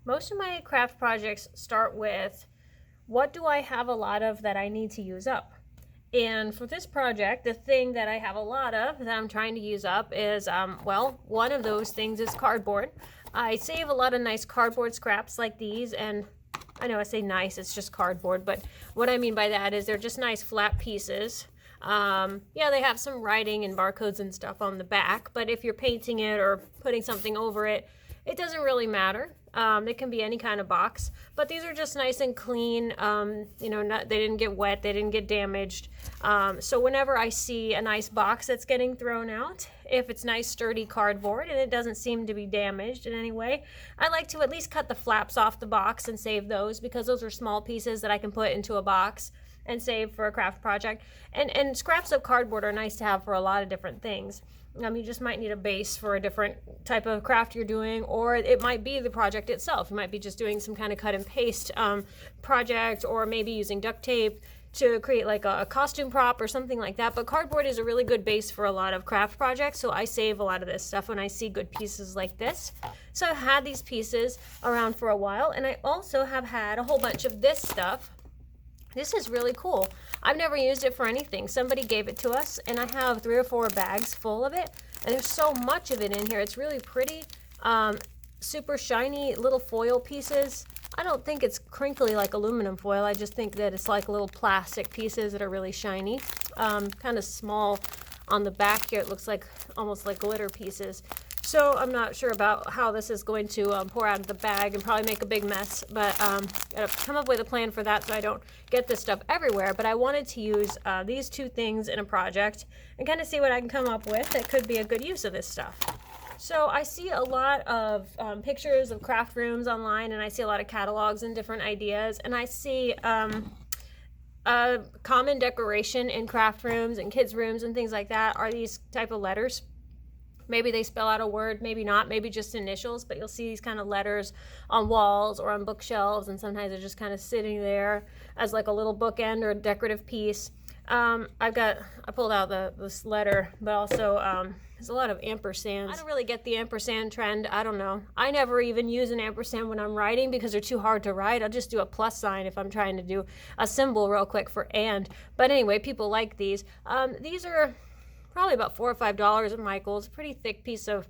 Most of my craft projects start with, what do I have a lot of that I need to use up? And for this project, the thing that I have a lot of that I'm trying to use up is, well, one of those things is cardboard. I save a lot of nice cardboard scraps like these, and I know I say nice, it's just cardboard, but what I mean by that is they're just nice flat pieces. Yeah, they have some writing and barcodes and stuff on the back, but if you're painting it or putting something over it, it doesn't really matter. It can be any kind of box, but these are just nice and clean. You know, they didn't get wet, they didn't get damaged. So whenever I see a nice box that's getting thrown out, if it's nice sturdy cardboard and it doesn't seem to be damaged in any way, I like to at least cut the flaps off the box and save those, because those are small pieces that I can put into a box and save for a craft project. And scraps of cardboard are nice to have for a lot of different things. You just might need a base for a different type of craft you're doing, or it might be the project itself. You might be just doing some kind of cut and paste project, or maybe using duct tape to create like a costume prop or something like that. But cardboard is a really good base for a lot of craft projects, so I save a lot of this stuff when I see good pieces like this. So I've had these pieces around for a while, and I also have had a whole bunch of this stuff. This is really cool. I've never used it for anything. Somebody gave it to us, and I have 3 or 4 bags full of it, and there's so much of it in here. It's really pretty, super shiny little foil pieces. I don't think it's crinkly like aluminum foil. I just think that it's like little plastic pieces that are really shiny. Kind of small on the back here. It looks like almost like glitter pieces. So I'm not sure about how this is going to pour out of the bag and probably make a big mess, but gotta come up with a plan for that so I don't get this stuff everywhere. But I wanted to use these 2 things in a project and kind of see what I can come up with that could be a good use of this stuff. So I see a lot of pictures of craft rooms online, and I see a lot of catalogs and different ideas, and I see a common decoration in craft rooms and kids' rooms and things like that are these type of letters. Maybe they spell out a word, maybe not, maybe just initials, but you'll see these kind of letters on walls or on bookshelves, and sometimes they're just kind of sitting there as like a little bookend or a decorative piece. I pulled out this letter, but also there's a lot of ampersands. I don't really get the ampersand trend. I don't know. I never even use an ampersand when I'm writing because they're too hard to write. I'll just do a plus sign if I'm trying to do a symbol real quick for and. But anyway, people like these. These are probably about $4 or $5 at Michael's. Pretty thick piece of,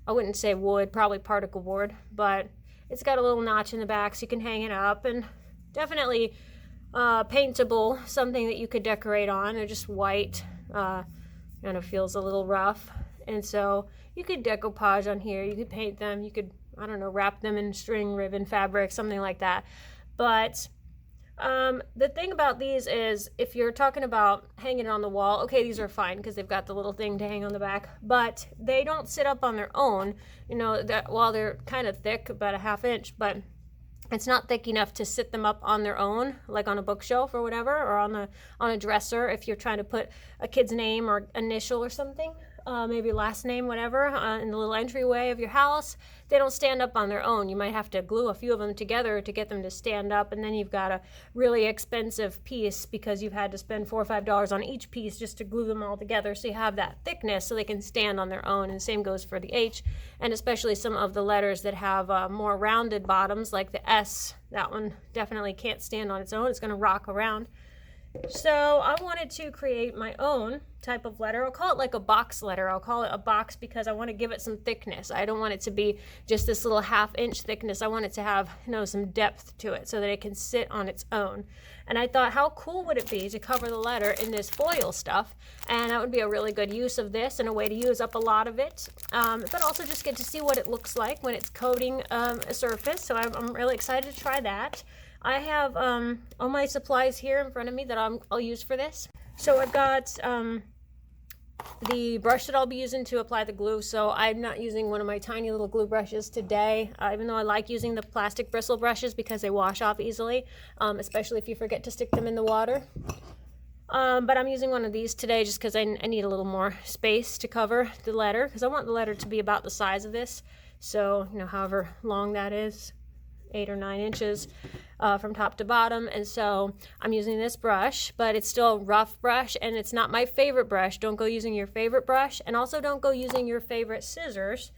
I wouldn't say wood, probably particle board, but it's got a little notch in the back so you can hang it up, and definitely paintable, something that you could decorate on. They're just white, kind of feels a little rough, and so you could decoupage on here. You could paint them. You could, I don't know, wrap them in string, ribbon, fabric, something like that. But the thing about these is, if you're talking about hanging it on the wall, okay, these are fine because they've got the little thing to hang on the back, but they don't sit up on their own. You know, that while they're kind of thick, about a ½ inch, but it's not thick enough to sit them up on their own, like on a bookshelf or whatever, or on a dresser if you're trying to put a kid's name or initial or something. Maybe last name, whatever, in the little entryway of your house. They don't stand up on their own. You might have to glue a few of them together to get them to stand up, and then you've got a really expensive piece because you've had to spend $4 or $5 on each piece just to glue them all together, so you have that thickness so they can stand on their own. And the same goes for the H, and especially some of the letters that have more rounded bottoms, like the S. That one definitely can't stand on its own. It's going to rock around. So I wanted to create my own type of letter. I'll call it like a box letter. I'll call it a box because I want to give it some thickness. I don't want it to be just this little ½ inch thickness. I want it to have, you know, some depth to it so that it can sit on its own. And I thought, how cool would it be to cover the letter in this foil stuff? And that would be a really good use of this and a way to use up a lot of it. But also just get to see what it looks like when it's coating a surface. So I'm really excited to try that. I have all my supplies here in front of me that I'll use for this. So I've got the brush that I'll be using to apply the glue. So I'm not using one of my tiny little glue brushes today, even though I like using the plastic bristle brushes because they wash off easily, especially if you forget to stick them in the water. But I'm using one of these today just because I need a little more space to cover the letter, because I want the letter to be about the size of this. So, you know, however long that is, 8 or 9 inches from top to bottom. And so I'm using this brush, but it's still a rough brush, and it's not my favorite brush. Don't go using your favorite brush, and also don't go using your favorite scissors.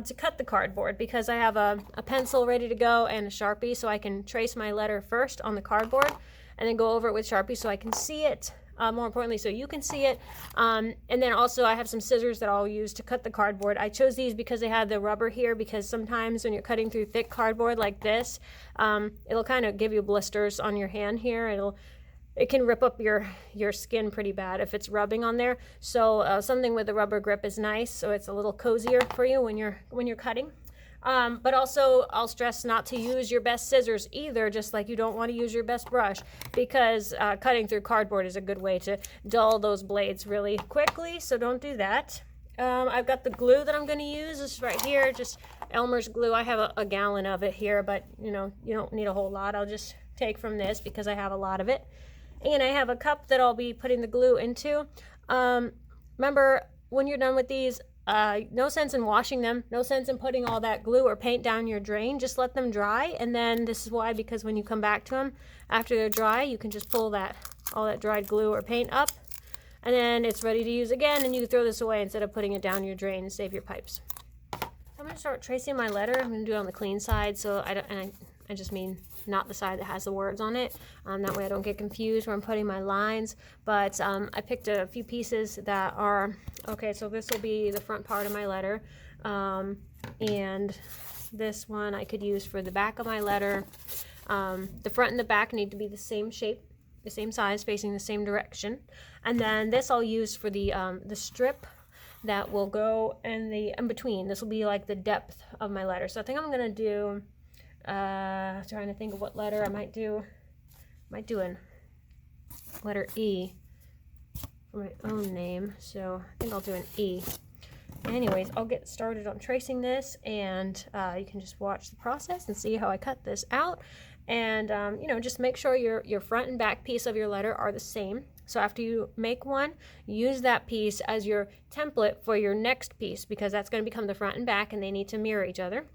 to cut the cardboard, because I have a pencil ready to go and a Sharpie, so I can trace my letter first on the cardboard and then go over it with Sharpie so I can see it. More importantly, so you can see it. And then also I have some scissors that I'll use to cut the cardboard. I chose these because they had the rubber here, because sometimes when you're cutting through thick cardboard like this, it'll kind of give you blisters on your hand here. It can rip up your skin pretty bad if it's rubbing on there. So something with a rubber grip is nice, so it's a little cozier for you when you're cutting. But also, I'll stress not to use your best scissors either, just like you don't want to use your best brush, because cutting through cardboard is a good way to dull those blades really quickly, so don't do that. I've got the glue that I'm going to use. This is right here, just Elmer's glue. I have a gallon of it here, but you don't need a whole lot. I'll just take from this because I have a lot of it. And I have a cup that I'll be putting the glue into. Remember, when you're done with these, no sense in washing them, no sense in putting all that glue or paint down your drain. Just let them dry, and then this is why, because when you come back to them after they're dry, you can just pull all that dried glue or paint up, and then it's ready to use again, and you can throw this away instead of putting it down your drain and save your pipes. I'm going to start tracing my letter. I'm going to do it on the clean side, so I just mean not the side that has the words on it. That way I don't get confused where I'm putting my lines. But I picked a few pieces that are, okay, so this will be the front part of my letter. And this one I could use for the back of my letter. The front and the back need to be the same shape, the same size, facing the same direction. And then this I'll use for the strip that will go in between. This will be like the depth of my letter. So I think I'm going to do, trying to think of what letter I might do an letter E for my own name, so I think I'll do an E. Anyways, I'll get started on tracing this, and you can just watch the process and see how I cut this out. And just make sure your front and back piece of your letter are the same. So after you make one, use that piece as your template for your next piece, because that's going to become the front and back, and they need to mirror each other.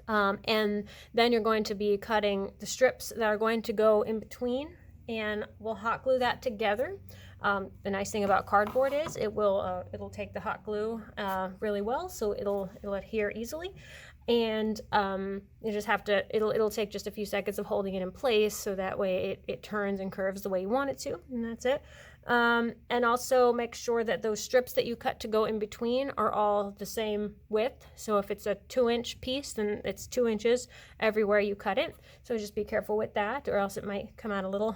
And then you're going to be cutting the strips that are going to go in between, and we'll hot glue that together. The nice thing about cardboard is it'll take the hot glue really well, so it'll adhere easily. And you just have to, it'll take just a few seconds of holding it in place, so that way it turns and curves the way you want it to, and that's it. And also make sure that those strips that you cut to go in between are all the same width. So if it's a 2-inch piece, then it's 2 inches everywhere you cut it. So just be careful with that, or else it might come out a little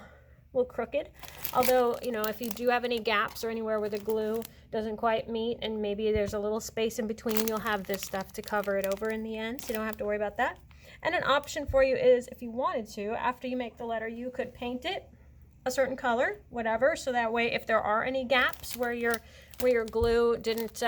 crooked. Although, if you do have any gaps or anywhere where the glue doesn't quite meet and maybe there's a little space in between, you'll have this stuff to cover it over in the end, so you don't have to worry about that. And an option for you is, if you wanted to, after you make the letter, you could paint it a certain color, whatever, so that way if there are any gaps where your glue didn't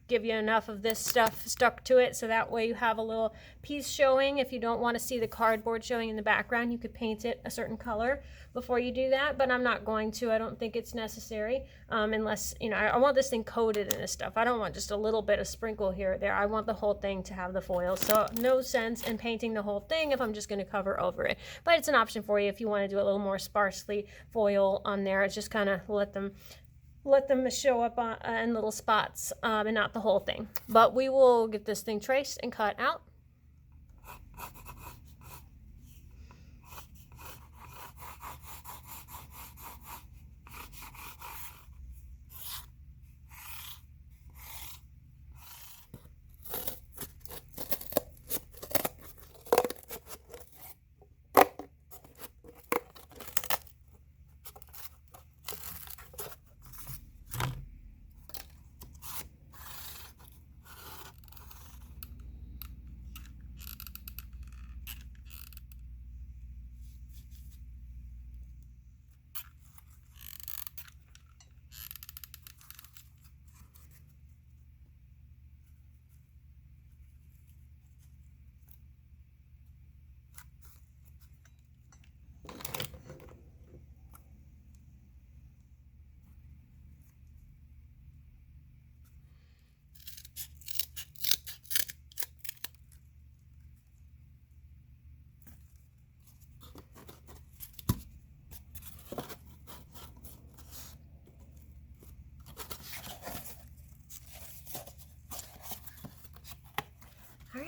give you enough of this stuff stuck to it, so that way you have a little piece showing. If you don't want to see the cardboard showing in the background, you could paint it a certain color before you do that, but I'm not going to. I don't think it's necessary, unless, I want this thing coated in this stuff. I don't want just a little bit of sprinkle here or there. I want the whole thing to have the foil, so no sense in painting the whole thing if I'm just going to cover over it. But it's an option for you if you want to do a little more sparsely foil on there. It's just kind of let them show up in little spots, and not the whole thing. But we will get this thing traced and cut out.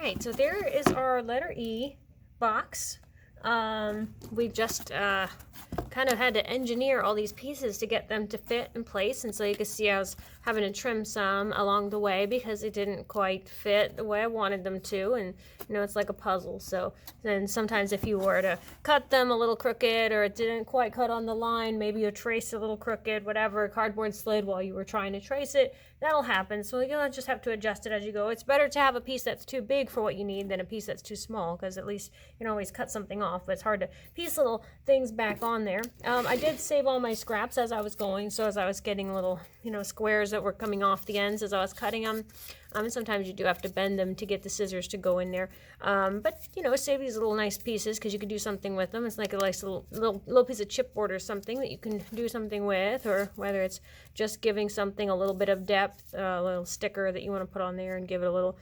right, so there is our letter E box. We just kind of had to engineer all these pieces to get them to fit in place, and so you can see I was having to trim some along the way because it didn't quite fit the way I wanted them to, and you know, it's like a puzzle. So then sometimes if you were to cut them a little crooked, or it didn't quite cut on the line, maybe you traced a little crooked, whatever, cardboard slid while you were trying to trace it, that'll happen. So you'll just have to adjust it as you go. It's better to have a piece that's too big for what you need than a piece that's too small, because at least you can always cut something off, but it's hard to piece little things back on there. I did save all my scraps as I was going, so as I was getting little, you know, squares that were coming off the ends as I was cutting them. And sometimes you do have to bend them to get the scissors to go in there. But, you know, save these little nice pieces because you could do something with them. It's like a nice little piece of chipboard or something that you can do something with, or whether it's just giving something a little bit of depth, a little sticker that you want to put on there and give it a little,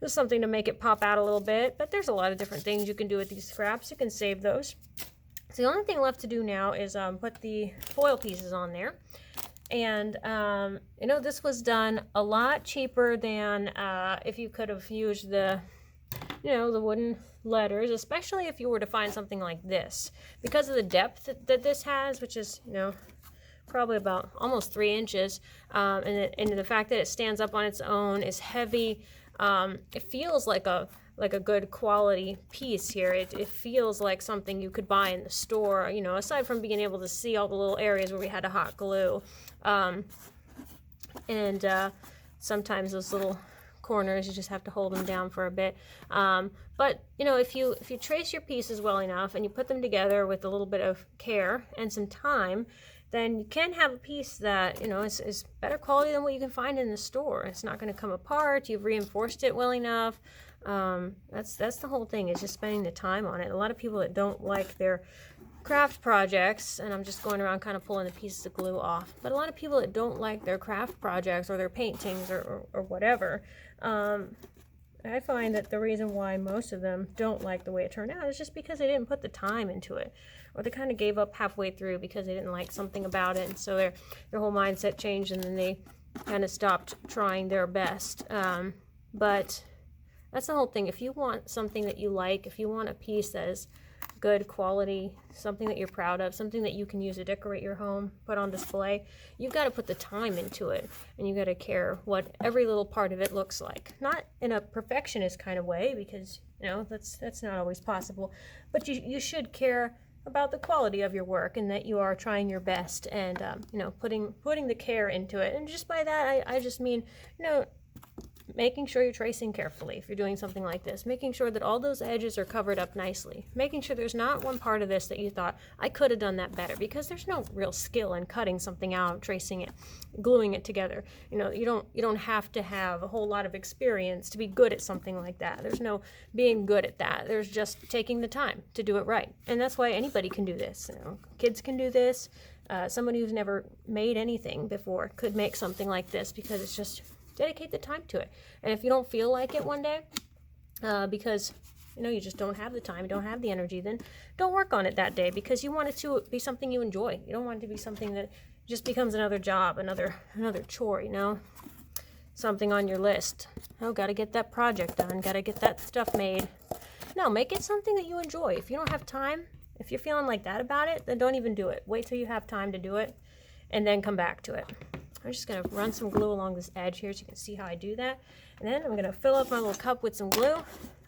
just something to make it pop out a little bit. But there's a lot of different things you can do with these scraps. You can save those. So the only thing left to do now is put the foil pieces on there. And, you know, this was done a lot cheaper than if you could have used the, you know, the wooden letters, especially if you were to find something like this. Because of the depth that this has, which is, you know, probably about almost 3 inches, and the fact that it stands up on its own, is heavy, it feels like a good quality piece here. It feels like something you could buy in the store, you know, aside from being able to see all the little areas where we had to hot glue. Sometimes those little corners, you just have to hold them down for a bit. But, you know, if you trace your pieces well enough and you put them together with a little bit of care and some time, then you can have a piece that, you know, is better quality than what you can find in the store. It's not going to come apart. You've reinforced it well enough. That's the whole thing, is just spending the time on it. A lot of people that don't like their craft projects, and I'm just going around kind of pulling the pieces of glue off, but a lot of people that don't like their craft projects or their paintings or whatever, I find that the reason why most of them don't like the way it turned out is just because they didn't put the time into it, or they kind of gave up halfway through because they didn't like something about it, and so their whole mindset changed, and then they kind of stopped trying their best. But that's the whole thing. If you want something that you like, if you want a piece that is good quality, something that you're proud of, something that you can use to decorate your home, put on display, you've got to put the time into it, and you've got to care what every little part of it looks like. Not in a perfectionist kind of way, because, you know, that's not always possible, but you should care about the quality of your work, and that you are trying your best, and you know, putting the care into it. And just by that, I just mean, you know, making sure you're tracing carefully if you're doing something like this, making sure that all those edges are covered up nicely, making sure there's not one part of this that you thought, I could have done that better, because there's no real skill in cutting something out, tracing it, gluing it together. You know, you don't have to have a whole lot of experience to be good at something like that. There's no being good at that. There's just taking the time to do it right. And that's why anybody can do this. You know, kids can do this. Somebody who's never made anything before could make something like this, because it's just dedicate the time to it. And if you don't feel like it one day, because, you know, you just don't have the time, you don't have the energy, then don't work on it that day, because you want it to be something you enjoy. You don't want it to be something that just becomes another job, another chore, you know, something on your list. Oh, gotta get that project done, gotta get that stuff made. No, make it something that you enjoy. If you don't have time, if you're feeling like that about it, then don't even do it. Wait till you have time to do it, and then come back to it. I'm just going to run some glue along this edge here so you can see how I do that. And then I'm going to fill up my little cup with some glue,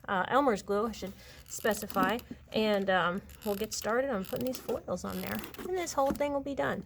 Elmer's glue, I should specify, and we'll get started on putting these foils on there. And this whole thing will be done.